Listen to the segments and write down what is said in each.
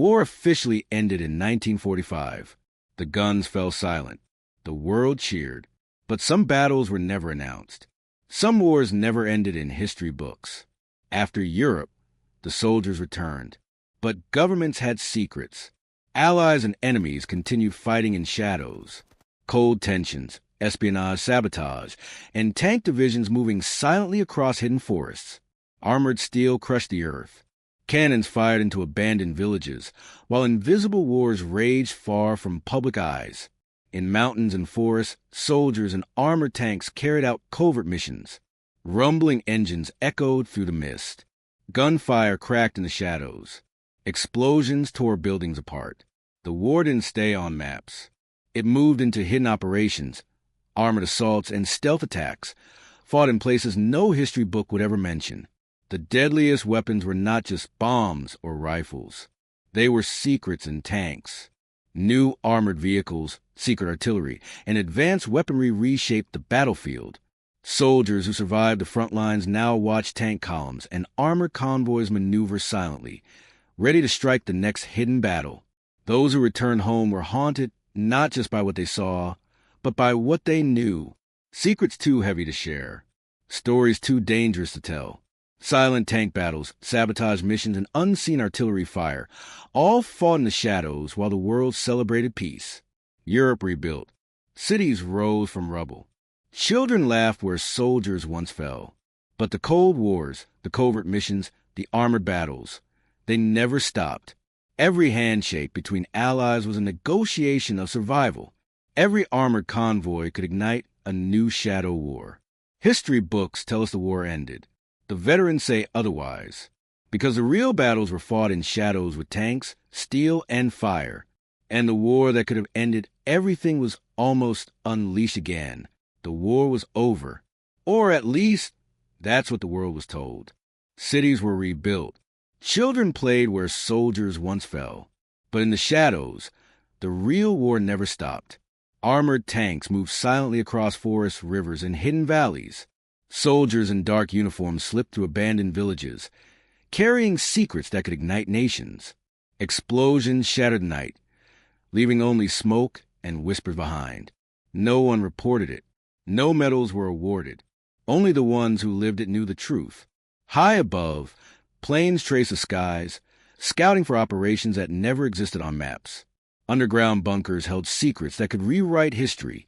war officially ended in 1945. The guns fell silent. The world cheered. But some battles were never announced. Some wars never ended in history books. After Europe, the soldiers returned. But governments had secrets. Allies and enemies continued fighting in shadows. Cold tensions, espionage, sabotage, and tank divisions moving silently across hidden forests. Armored steel crushed the earth. Cannons fired into abandoned villages, while invisible wars raged far from public eyes. In mountains and forests, soldiers and armored tanks carried out covert missions. Rumbling engines echoed through the mist. Gunfire cracked in the shadows. Explosions tore buildings apart. The war didn't stay on maps. It moved into hidden operations, armored assaults, and stealth attacks, fought in places no history book would ever mention. The deadliest weapons were not just bombs or rifles. They were secrets in tanks. New armored vehicles, secret artillery, and advanced weaponry reshaped the battlefield. Soldiers who survived the front lines now watched tank columns and armored convoys maneuver silently, ready to strike the next hidden battle. Those who returned home were haunted not just by what they saw, but by what they knew. Secrets too heavy to share. Stories too dangerous to tell. Silent tank battles, sabotage missions, and unseen artillery fire all fought in the shadows while the world celebrated peace. Europe rebuilt. Cities rose from rubble. Children laughed where soldiers once fell. But the Cold Wars, the covert missions, the armored battles, they never stopped. Every handshake between allies was a negotiation of survival. Every armored convoy could ignite a new shadow war. History books tell us the war ended. The veterans say otherwise, because the real battles were fought in shadows with tanks, steel, and fire. And the war that could have ended everything was almost unleashed again. The war was over. Or at least, that's what the world was told. Cities were rebuilt. Children played where soldiers once fell. But in the shadows, the real war never stopped. Armored tanks moved silently across forests, rivers, and hidden valleys. Soldiers in dark uniforms slipped through abandoned villages, carrying secrets that could ignite nations. Explosions shattered the night, leaving only smoke and whispers behind. No one reported it. No medals were awarded. Only the ones who lived it knew the truth. High above, planes traced the skies, scouting for operations that never existed on maps. Underground bunkers held secrets that could rewrite history.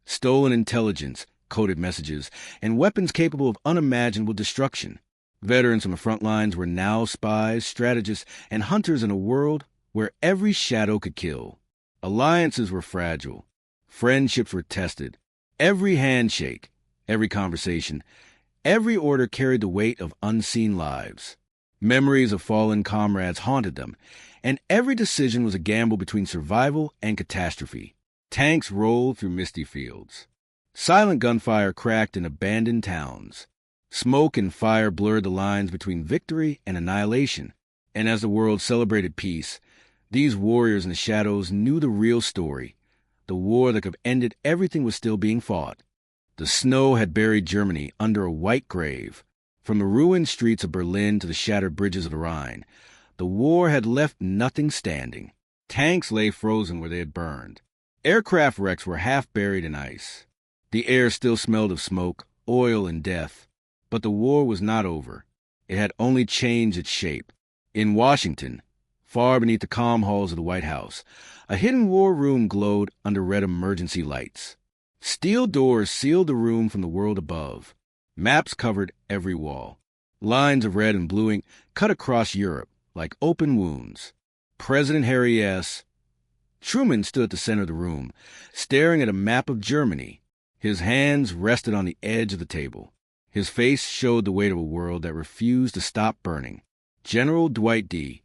Stolen intelligence, coded messages, and weapons capable of unimaginable destruction. Veterans from the front lines were now spies, strategists, and hunters in a world where every shadow could kill. Alliances were fragile. Friendships were tested. Every handshake, every conversation, every order carried the weight of unseen lives. Memories of fallen comrades haunted them, and every decision was a gamble between survival and catastrophe. Tanks rolled through misty fields. Silent gunfire cracked in abandoned towns. Smoke and fire blurred the lines between victory and annihilation. And as the world celebrated peace, these warriors in the shadows knew the real story. The war that could have ended everything was still being fought. The snow had buried Germany under a white grave. From the ruined streets of Berlin to the shattered bridges of the Rhine, the war had left nothing standing. Tanks lay frozen where they had burned. Aircraft wrecks were half buried in ice. The air still smelled of smoke, oil, and death. But the war was not over. It had only changed its shape. In Washington, far beneath the calm halls of the White House, a hidden war room glowed under red emergency lights. Steel doors sealed the room from the world above. Maps covered every wall. Lines of red and blue ink cut across Europe like open wounds. President Harry S. Truman stood at the center of the room, staring at a map of Germany. His hands rested on the edge of the table. His face showed the weight of a world that refused to stop burning. General Dwight D.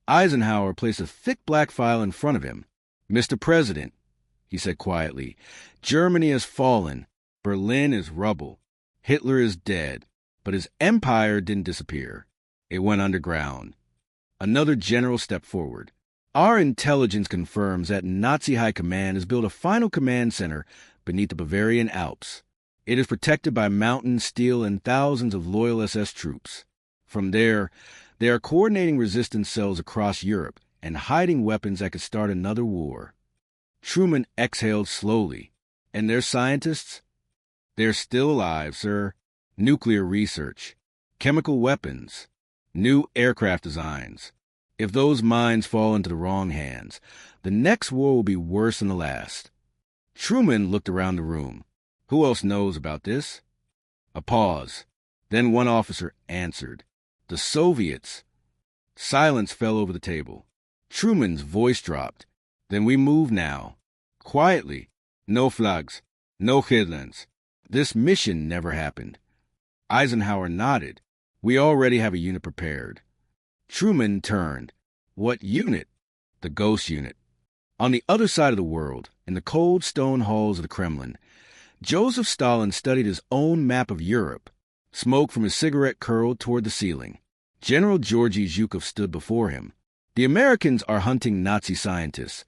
Eisenhower placed a thick black file in front of him. "Mr. President," he said quietly, "Germany has fallen. Berlin is rubble. Hitler is dead. But his empire didn't disappear. It went underground." Another general stepped forward. "Our intelligence confirms that Nazi High Command has built a final command center beneath the Bavarian Alps. It is protected by mountains, steel, and thousands of loyal SS troops. From there, they are coordinating resistance cells across Europe and hiding weapons that could start another war. Truman exhaled slowly. And their scientists? They're still alive, sir. Nuclear research, chemical weapons, new aircraft designs. If those mines fall into the wrong hands, the next war will be worse than the last. Truman looked around the room. Who else knows about this? A pause. Then one officer answered. The Soviets. Silence fell over the table. Truman's voice dropped. Then we move now. Quietly. No flags. No headlands. This mission never happened. Eisenhower nodded. We already have a unit prepared. Truman turned. What unit? The Ghost Unit. On the other side of the world, in the cold stone halls of the Kremlin, Joseph Stalin studied his own map of Europe. Smoke from his cigarette curled toward the ceiling. General Georgy Zhukov stood before him. The Americans are hunting Nazi scientists,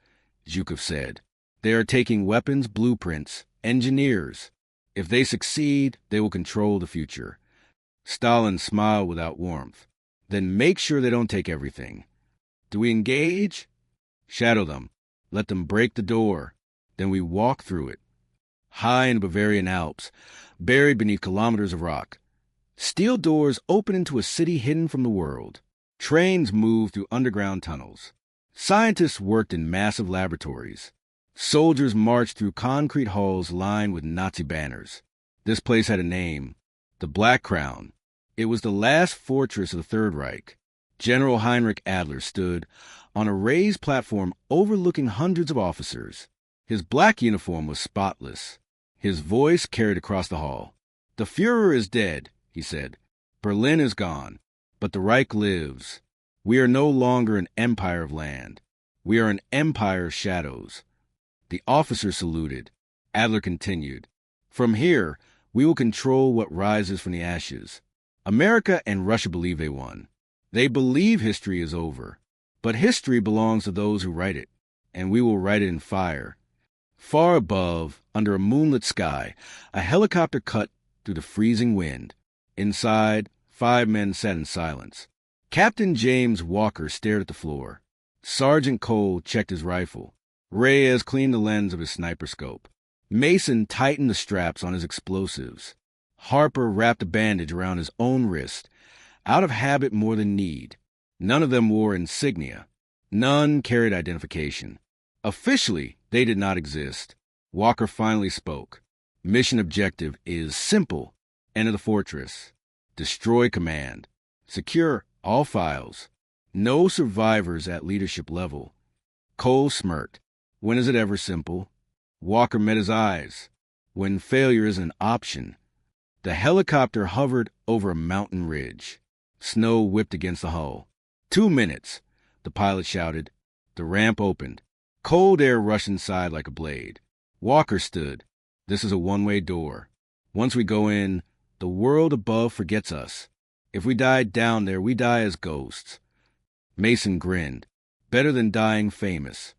Zhukov said. They are taking weapons, blueprints, engineers. If they succeed, they will control the future. Stalin smiled without warmth. Then make sure they don't take everything. Do we engage? Shadow them. Let them break the door. Then we walk through it. High in the Bavarian Alps, buried beneath kilometers of rock. Steel doors open into a city hidden from the world. Trains move through underground tunnels. Scientists worked in massive laboratories. Soldiers marched through concrete halls lined with Nazi banners. This place had a name, the Black Crown. It was the last fortress of the Third Reich. General Heinrich Adler stood on a raised platform overlooking hundreds of officers. His black uniform was spotless. His voice carried across the hall. The Führer is dead, he said. Berlin is gone, but the Reich lives. We are no longer an empire of land. We are an empire of shadows. The officer saluted. Adler continued. From here, we will control what rises from the ashes. America and Russia believe they won. They believe history is over. But history belongs to those who write it, and we will write it in fire. Far above, under a moonlit sky, a helicopter cut through the freezing wind. Inside, 5 men sat in silence. Captain James Walker stared at the floor. Sergeant Cole checked his rifle. Reyes cleaned the lens of his sniper scope. Mason tightened the straps on his explosives. Harper wrapped a bandage around his own wrist, out of habit more than need. None of them wore insignia. None carried identification. Officially, they did not exist. Walker finally spoke. Mission objective is simple. Enter the fortress. Destroy command. Secure all files. No survivors at leadership level. Cole smirked. When is it ever simple? Walker met his eyes. When failure is an option. The helicopter hovered over a mountain ridge. Snow whipped against the hull. 2 minutes, the pilot shouted. The ramp opened. Cold air rushed inside like a blade. Walker stood. This is a one-way door. Once we go in, the world above forgets us. If we die down there, we die as ghosts. Mason grinned. Better than dying famous.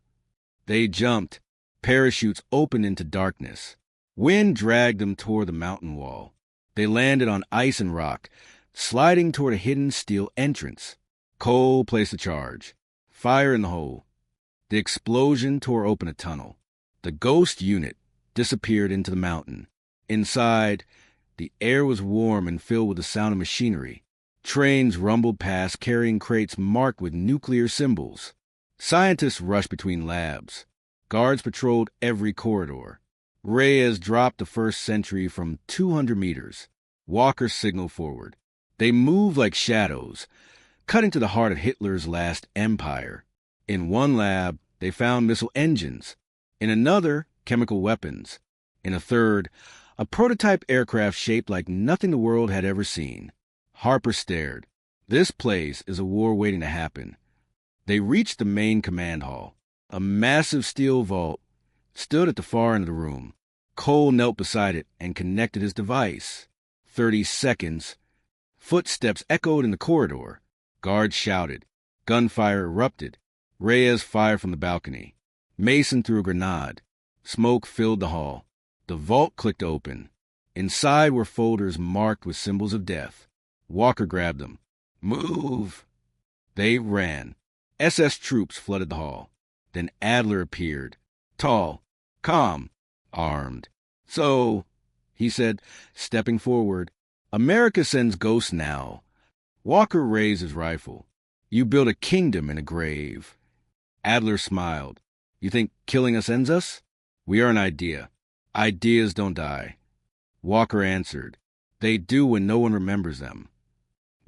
They jumped. Parachutes opened into darkness. Wind dragged them toward the mountain wall. They landed on ice and rock, sliding toward a hidden steel entrance. Cole placed the charge. Fire in the hole. The explosion tore open a tunnel. The Ghost Unit disappeared into the mountain. Inside, the air was warm and filled with the sound of machinery. Trains rumbled past carrying crates marked with nuclear symbols. Scientists rushed between labs. Guards patrolled every corridor. Reyes dropped the first sentry from 200 meters. Walker signaled forward. They moved like shadows, cutting to the heart of Hitler's last empire. In one lab, they found missile engines. In another, chemical weapons. In a third, a prototype aircraft shaped like nothing the world had ever seen. Harper stared. This place is a war waiting to happen. They reached the main command hall. A massive steel vault stood at the far end of the room. Cole knelt beside it and connected his device. 30 seconds. Footsteps echoed in the corridor. Guards shouted. Gunfire erupted. Reyes fired from the balcony. Mason threw a grenade. Smoke filled the hall. The vault clicked open. Inside were folders marked with symbols of death. Walker grabbed them. Move! They ran. SS troops flooded the hall. Then Adler appeared, tall, calm, armed. "So," he said, stepping forward, "America sends ghosts now." Walker raised his rifle. "You build a kingdom in a grave." Adler smiled. "You think killing us ends us? We are an idea. Ideas don't die." Walker answered, "They do when no one remembers them."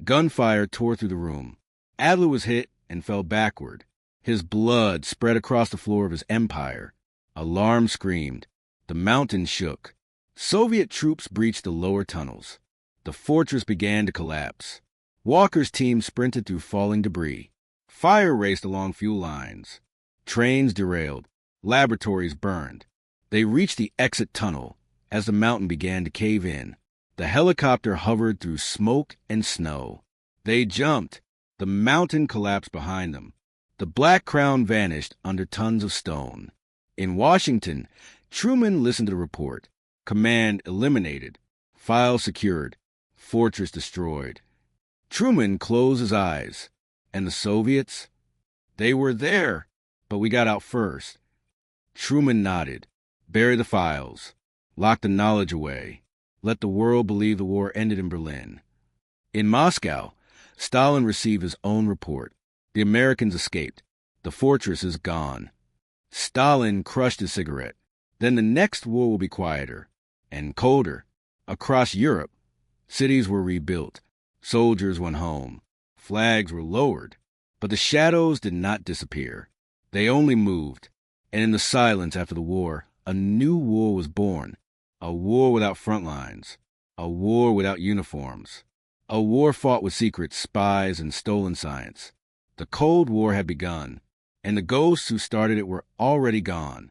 Gunfire tore through the room. Adler was hit and fell backward. His blood spread across the floor of his empire. Alarm screamed. The mountain shook. Soviet troops breached the lower tunnels. The fortress began to collapse. Walker's team sprinted through falling debris. Fire raced along fuel lines. Trains derailed. Laboratories burned. They reached the exit tunnel as the mountain began to cave in. The helicopter hovered through smoke and snow. They jumped. The mountain collapsed behind them. The Black Crown vanished under tons of stone. In Washington, Truman listened to the report. Command eliminated. File secured. Fortress destroyed. Truman closed his eyes. And the Soviets? They were there, but we got out first. Truman nodded. Bury the files. Lock the knowledge away. Let the world believe the war ended in Berlin. In Moscow, Stalin received his own report. The Americans escaped. The fortress is gone. Stalin crushed his cigarette. Then the next war will be quieter and colder. Across Europe, cities were rebuilt. Soldiers went home. Flags were lowered. But the shadows did not disappear. They only moved. And in the silence after the war, a new war was born. A war without front lines. A war without uniforms. A war fought with secret spies and stolen science. The Cold War had begun, and the ghosts who started it were already gone.